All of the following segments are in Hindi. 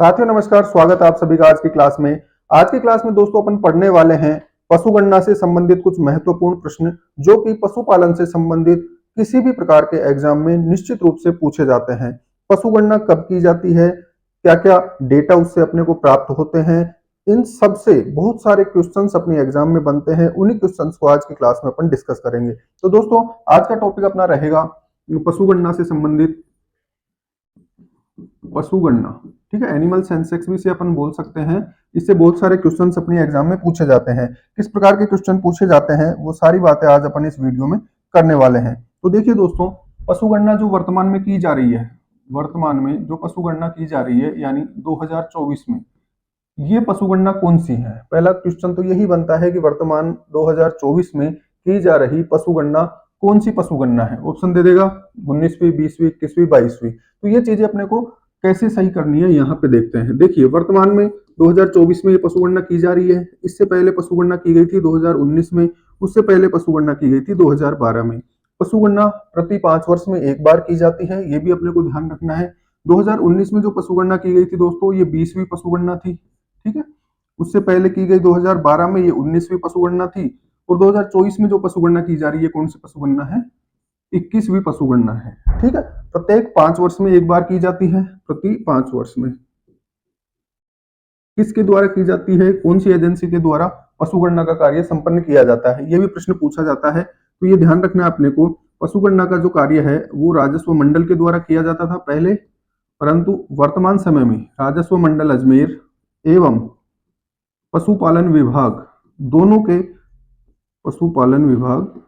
साथियों नमस्कार, स्वागत है आप सभी का आज की क्लास में। आज की क्लास में दोस्तों अपन पढ़ने वाले हैं पशुगणना से संबंधित कुछ महत्वपूर्ण प्रश्न जो कि पशुपालन से संबंधित किसी भी प्रकार के एग्जाम में निश्चित रूप से पूछे जाते हैं। पशुगणना कब की जाती है, क्या क्या डेटा उससे अपने को प्राप्त होते हैं, इन सब से बहुत सारे क्वेश्चंस अपने एग्जाम में बनते हैं। उन्हीं क्वेश्चंस को आज की क्लास में अपन डिस्कस करेंगे। तो दोस्तों आज का टॉपिक अपना रहेगा पशुगणना से संबंधित पशुगणना। ठीक है, एनिमल सेंसस भी से अपन बोल सकते हैं। इससे बहुत सारे क्वेश्चंस अपने एग्जाम में पूछे जाते हैं। किस प्रकार के क्वेश्चन पूछे जाते हैं वो सारी बातें आज अपन इस वीडियो में करने वाले हैं। तो देखिए दोस्तों, पशुगणना जो वर्तमान में की जा रही है, वर्तमान में जो पशुगणना की जा रही है यानी 2024 में, ये पशुगणना कौन सी है? पहला क्वेश्चन तो यही बनता है कि वर्तमान 2024 में की जा रही पशुगणना कौन सी पशुगणना है। ऑप्शन दे देगा 19वीं, 20वीं, 21वीं, 22वीं। तो ये चीजें अपने को कैसे सही करनी है यहाँ पे देखते हैं। देखिए वर्तमान में 2024 में ये पशुगणना की जा रही है। इससे पहले पशुगणना की गई थी 2019 में, उससे पहले पशुगणना की गई थी 2012 में। पशुगणना प्रति 5 वर्ष में एक बार की जाती है, ये भी अपने को ध्यान रखना है। 2019 में जो पशुगणना की गई थी दोस्तों, ये 20वीं पशुगणना थी। ठीक है, उससे पहले की गई 2012 में, ये 19वीं पशुगणना थी। और 2024 में जो पशुगणना की जा रही है, कौन सी पशुगणना है? 21वीं पशुगणना है। ठीक है, प्रत्येक 5 वर्ष में एक बार की जाती है, प्रति 5 वर्ष में। किसके द्वारा की जाती है, कौन सी एजेंसी के द्वारा पशुगणना का कार्य संपन्न किया जाता है, यह भी प्रश्न पूछा जाता है। तो ये ध्यान रखना है अपने को। पशुगणना का जो कार्य है वो राजस्व मंडल के द्वारा किया जाता था पहले, परंतु वर्तमान समय में राजस्व मंडल अजमेर एवं पशुपालन विभाग दोनों के, पशुपालन विभाग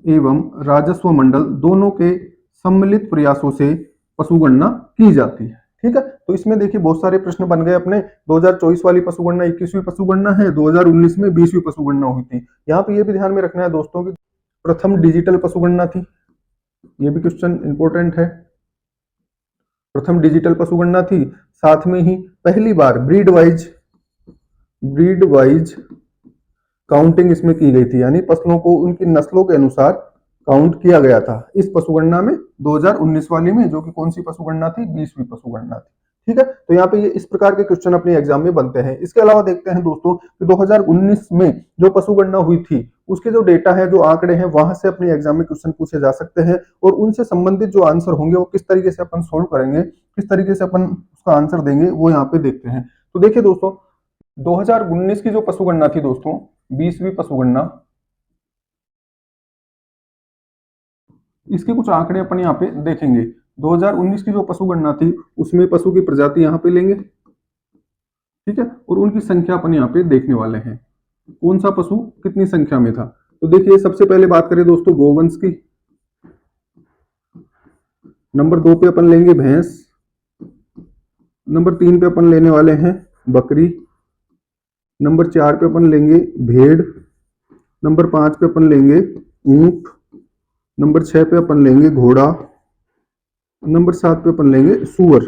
एवं राजस्व मंडल दोनों के सम्मिलित प्रयासों से पशुगणना की जाती है। ठीक है, तो इसमें देखिए बहुत सारे प्रश्न बन गए अपने। 2024 वाली पशुगणना 21वीं पशुगणना है, 2019 में 20वीं पशुगणना हुई थी। यहाँ पे ये भी ध्यान में रखना है दोस्तों कि प्रथम डिजिटल पशुगणना थी, ये भी क्वेश्चन इंपॉर्टेंट है। प्रथम डिजिटल पशुगणना थी, साथ में ही पहली बार ब्रीड वाइज काउंटिंग इसमें की गई थी, यानी फसलों को उनकी नस्लों के अनुसार काउंट किया गया था इस पशुगणना में, 2019 वाली में, जो कि कौन सी पशुगणना थी? 20वीं पशुगणना थी। ठीक है, तो यहाँ पे ये इस प्रकार के क्वेश्चन अपने एग्जाम में बनते हैं। इसके अलावा देखते हैं दोस्तों कि 2019 में जो पशुगणना हुई थी उसके जो डेटा है, जो आंकड़े हैं, वहां से अपने एग्जाम में क्वेश्चन पूछे जा सकते हैं। और उनसे संबंधित जो आंसर होंगे वो किस तरीके से अपन सोल्व करेंगे, किस तरीके से अपन उसका आंसर देंगे, वो यहाँ पे देखते हैं। तो देखिए दोस्तों, 2019 की जो पशुगणना थी दोस्तों, 20वीं पशुगणना, इसके कुछ आंकड़े अपन यहाँ पे देखेंगे। 2019 की जो पशुगणना थी उसमें पशु की प्रजाति यहाँ पे लेंगे। ठीक है, और उनकी संख्या अपन यहाँ पे देखने वाले हैं, कौन सा पशु कितनी संख्या में था। तो देखिए सबसे पहले बात करें दोस्तों गोवंश की। नंबर 2 पे अपन लेंगे भैंस। नंबर 3 पे अपन लेने वाले हैं बकरी। नंबर 4 पे अपन लेंगे भेड़। नंबर 5 पे अपन लेंगे ऊंट। नंबर 6 पे अपन लेंगे घोड़ा। नंबर 7 पे अपन लेंगे सूअर।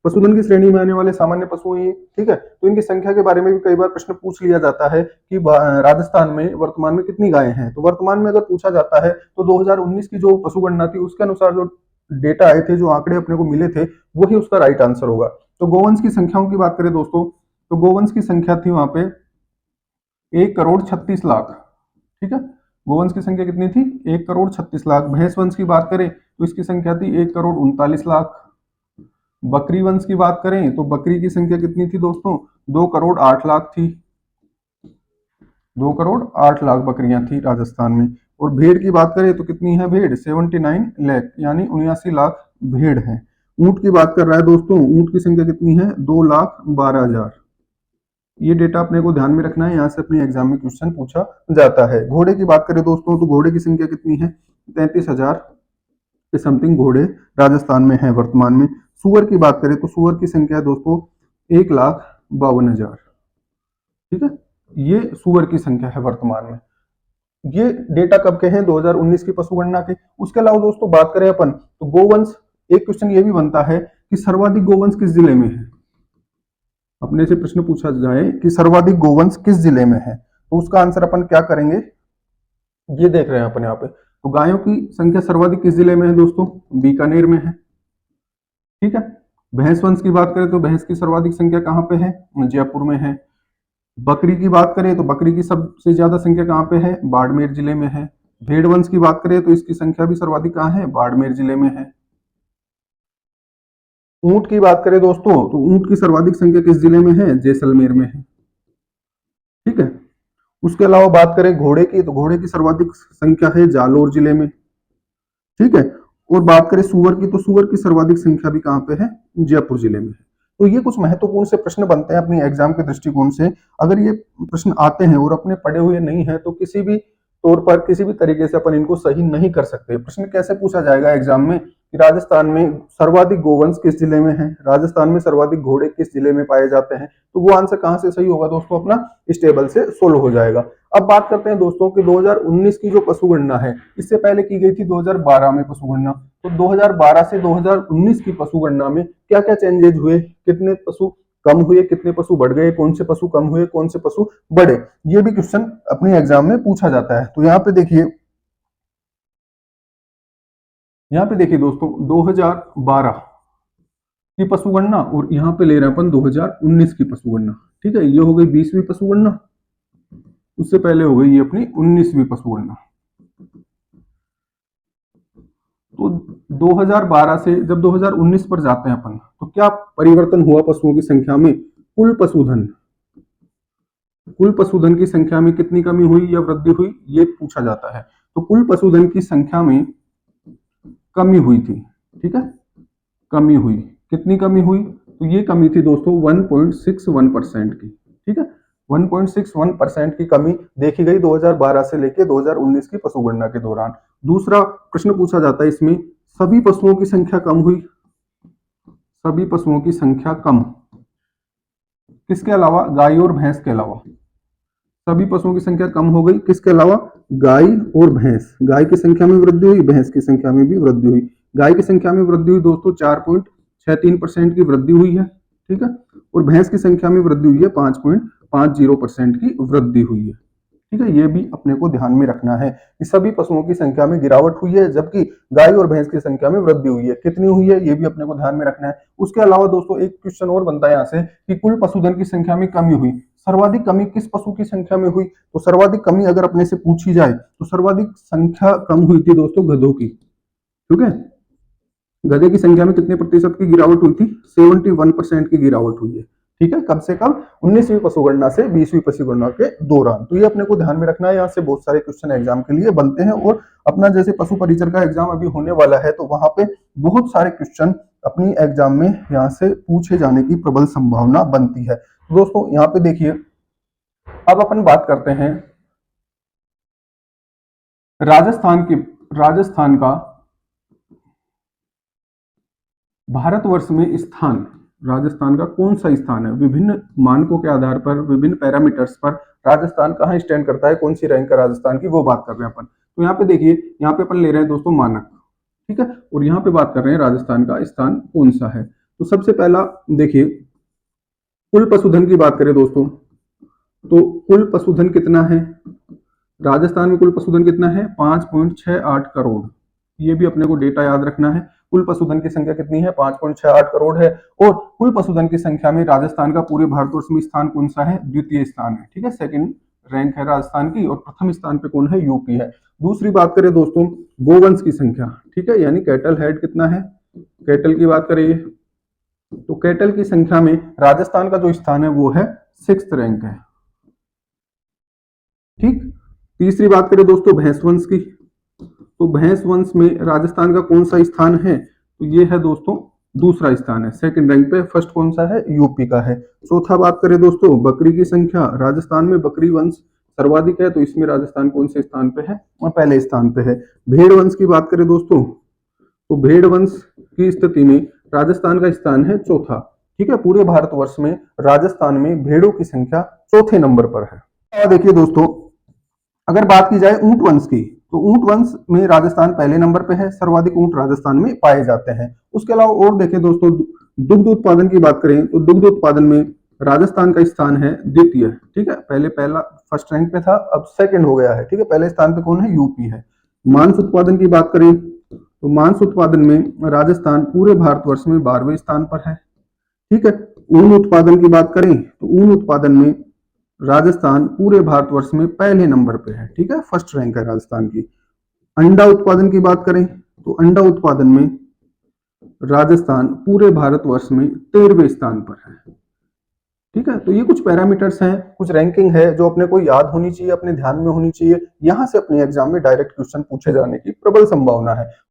पशुधन की श्रेणी में आने वाले सामान्य पशु हैं ये। ठीक है, तो इनकी संख्या के बारे में भी कई बार प्रश्न पूछ लिया जाता है कि राजस्थान में वर्तमान में कितनी गायें हैं। तो वर्तमान में अगर पूछा जाता है तो 2019 की जो पशुगणना थी उसके अनुसार जो डेटा आए थे, जो आंकड़े अपने को मिले थे, वही उसका राइट आंसर होगा। तो गोवंश की संख्याओं की बात करें दोस्तों, तो गोवंश की संख्या थी वहां पे 1,36,00,000। ठीक है, गोवंश की संख्या कितनी थी? 1,36,00,000। भैंस वंश की बात करें तो इसकी संख्या थी 1,39,00,000। बकरी वंश की बात करें तो बकरी की संख्या कितनी थी दोस्तों? 2,08,00,000 थी। 2,08,00,000 बकरियां थी राजस्थान में। और भेड़ की बात करें तो कितनी है भेड़? 79 लाख, यानी 79 लाख भेड़ है। ऊंट की बात कर रहा है दोस्तों, ऊंट की संख्या कितनी है? 2,12,000। ये डेटा अपने को ध्यान में रखना है, यहाँ से अपने एग्जाम में क्वेश्चन पूछा जाता है। घोड़े की बात करें दोस्तों तो घोड़े की संख्या कितनी है? 33,000 के समथिंग घोड़े राजस्थान में है वर्तमान में। सुअर की बात करें तो सुअर की संख्या है दोस्तों 1,52,000। ठीक है, ये सुअर की संख्या है वर्तमान में। ये डेटा कब के हैं? 2019 की पशुगणना के। उसके अलावा दोस्तों बात करें अपन तो गोवंश, एक क्वेश्चन ये भी बनता है कि सर्वाधिक गोवंश किस जिले में है। अपने से प्रश्न पूछा जाए कि सर्वाधिक गोवंश किस जिले में है, तो उसका आंसर अपन क्या करेंगे, ये देख रहे हैं अपन यहाँ पे। तो गायों की संख्या सर्वाधिक किस जिले में है दोस्तों? बीकानेर में है। ठीक है। भैंस वंश की बात करें तो भैंस की सर्वाधिक संख्या कहाँ पे है? जयपुर में है। बकरी की बात करें तो बकरी की सबसे ज्यादा संख्या कहाँ पे है? बाड़मेर जिले में है। भेड़ वंश की बात करें तो इसकी संख्या भी सर्वाधिक कहाँ है? बाड़मेर जिले में है। ऊंट की बात करें दोस्तों तो ऊंट की सर्वाधिक संख्या किस जिले में है? जैसलमेर में है। ठीक है। उसके अलावा बात करें घोड़े की तो घोड़े की सर्वाधिक संख्या है जालोर जिले में। ठीक है। और बात करें सुअर की तो सुअर की सर्वाधिक संख्या भी कहाँ पे है? जयपुर जिले में है। तो ये कुछ महत्वपूर्ण से प्रश्न बनते हैं अपनी एग्जाम के दृष्टिकोण से। अगर ये प्रश्न आते हैं और अपने पढ़े हुए नहीं है तो किसी भी तौर पर किसी भी तरीके से अपन इनको सही नहीं कर सकते। प्रश्न कैसे पूछा जाएगा एग्जाम में कि राजस्थान में सर्वाधिक गोवंश किस जिले में है, राजस्थान में सर्वाधिक घोड़े किस जिले में पाए जाते हैं, तो वो आंसर कहां से सही होगा दोस्तों? अपना इस टेबल से सोल्व हो जाएगा। अब बात करते हैं दोस्तों कि 2019 की जो पशुगणना है इससे पहले की गई थी 2012 में पशुगणना। तो 2012 से 2019 की पशुगणना में क्या क्या चेंजेज हुए, कितने पशु कम हुए, कितने पशु बढ़ गए, कौन से पशु कम हुए, कौन से पशु बढ़े, ये भी क्वेश्चन अपने एग्जाम में पूछा जाता है। तो यहाँ पे देखिए दोस्तों 2012 की पशुगणना और यहाँ पे ले रहे हैं अपन 2019 की पशुगणना। ठीक है, ये हो गई 20वीं पशुगणना, उससे पहले हो गई ये अपनी 19वीं पशुगणना। तो 2012 से जब 2019 पर जाते हैं अपन तो क्या परिवर्तन हुआ पशुओं की संख्या में? कुल पशुधन की संख्या में कितनी कमी हुई या वृद्धि हुई, ये पूछा जाता है। तो कुल पशुधन की संख्या में कमी हुई थी। ठीक है, कमी हुई, कितनी कमी हुई? तो ये कमी थी दोस्तों 1.61% की। ठीक है, 1.61% की कमी देखी गई 2012 से लेकर 2019 की पशुगणना के दौरान। दूसरा प्रश्न पूछा जाता है इसमें, सभी पशुओं की संख्या कम हुई, सभी पशुओं की संख्या कम, किसके अलावा? गाय और भैंस के अलावा। सभी पशुओं की संख्या कम हो गई, किसके अलावा? गाय और भैंस। गाय की संख्या में वृद्धि हुई, भैंस की संख्या में भी वृद्धि हुई। गाय की संख्या में वृद्धि हुई दोस्तों 4.63% की वृद्धि हुई है। ठीक है, और भैंस की संख्या में वृद्धि हुई है 5.50% की वृद्धि हुई है। ठीक है, ये भी अपने को ध्यान में रखना है कि सभी पशुओं की संख्या में गिरावट हुई है जबकि गाय और भैंस की संख्या में वृद्धि हुई है। कितनी हुई है ये भी अपने को ध्यान में रखना है। उसके अलावा दोस्तों एक क्वेश्चन और बनता है यहाँ से कि कुल पशुधन की संख्या में कमी हुई, सर्वाधिक कमी किस पशु की संख्या में हुई? तो सर्वाधिक कमी अगर अपने से पूछी जाए तो सर्वाधिक संख्या कम हुई थी दोस्तों गधों की। ठीक है, गधे की संख्या में कितने प्रतिशत की गिरावट हुई थी? 71% की गिरावट हुई है। ठीक है, कब से कब? 19वीं पशुगणना से 20वीं पशुगणना के दौरान। तो ये अपने को ध्यान में रखना है। यहाँ से बहुत सारे क्वेश्चन एग्जाम के लिए बनते हैं और अपना जैसे पशु परिचर का एग्जाम अभी होने वाला है तो वहां पे बहुत सारे क्वेश्चन अपनी एग्जाम में यहाँ से पूछे जाने की प्रबल संभावना बनती है। दोस्तों यहाँ पे देखिए, अब अपन बात करते हैं राजस्थान का भारतवर्ष में स्थान, राजस्थान का कौन सा स्थान है? विभिन्न मानकों के आधार पर, विभिन्न पैरामीटर्स पर राजस्थान कहाँ स्टैंड करता है, कौन सी रैंक है राजस्थान की, वो बात कर रहे हैं अपन। तो यहाँ पे देखिए, यहाँ पे अपन ले रहे हैं दोस्तों मानक। ठीक है, और यहाँ पे बात कर रहे हैं राजस्थान का स्थान कौन सा है। तो सबसे पहला देखिए, कुल पशुधन की बात करें दोस्तों तो कुल पशुधन कितना है राजस्थान में? कुल पशुधन कितना है? 5.68 करोड़। ये भी अपने को डेटा याद रखना है। कुल पशुधन की संख्या कितनी है? 5.68 करोड़ है। और कुल पशुधन की संख्या में राजस्थान का पूरे भारतवर्ष में स्थान कौन सा है? द्वितीय स्थान है। ठीक है, सेकंड रैंक है राजस्थान की और प्रथम स्थान पे कौन है? यूपी है। दूसरी बात करें दोस्तों गोवंश की संख्या, ठीक है, यानी कैटल हेड कितना है? कैटल की बात करें तो कैटल की संख्या में राजस्थान का जो स्थान है वो है 6th रैंक है। ठीक, तीसरी बात करें दोस्तों भैंस वंश की, तो भैंस वंश में राजस्थान का कौन सा स्थान है? तो ये है दोस्तों दूसरा स्थान है, सेकंड रैंक पे। फर्स्ट कौन सा है? यूपी का है। चौथा बात करें दोस्तों बकरी की संख्या, राजस्थान में बकरी वंश सर्वाधिक है तो इसमें राजस्थान कौन से स्थान पे है? और पहले स्थान पे है। भेड़ वंश की बात करें दोस्तों तो भेड़ वंश की स्थिति में राजस्थान का स्थान है चौथा। ठीक है, पूरे भारतवर्ष में राजस्थान में भेड़ों की संख्या चौथे नंबर पर है। देखिए दोस्तों, अगर बात की जाए ऊंट वंश की तो ऊंट वंश में राजस्थान पहले नंबर पे है, सर्वाधिक ऊंट राजस्थान में पाए जाते हैं। उसके अलावा और देखें दोस्तों, दुग्ध उत्पादन की बात करें तो दुग्ध उत्पादन में राजस्थान का स्थान है द्वितीय। ठीक है, पहला फर्स्ट रैंक पे था, अब सेकंड हो गया है। ठीक है, पहले स्थान पे कौन है? यूपी है। मांस उत्पादन की बात करें तो मांस उत्पादन में राजस्थान पूरे भारतवर्ष में 12वें स्थान पर है। ठीक है। ऊन उत्पादन की बात करें तो ऊन उत्पादन में राजस्थान पूरे भारतवर्ष में पहले नंबर पे है। ठीक है, फर्स्ट रैंक है राजस्थान की। अंडा उत्पादन की बात करें तो अंडा उत्पादन में राजस्थान पूरे भारतवर्ष में 13वें स्थान पर है। ठीक है, तो ये कुछ पैरामीटर्स हैं, कुछ रैंकिंग है जो अपने को याद होनी चाहिए, अपने ध्यान में होनी चाहिए। यहां से अपने एग्जाम में डायरेक्ट क्वेश्चन पूछे जाने की प्रबल संभावना है।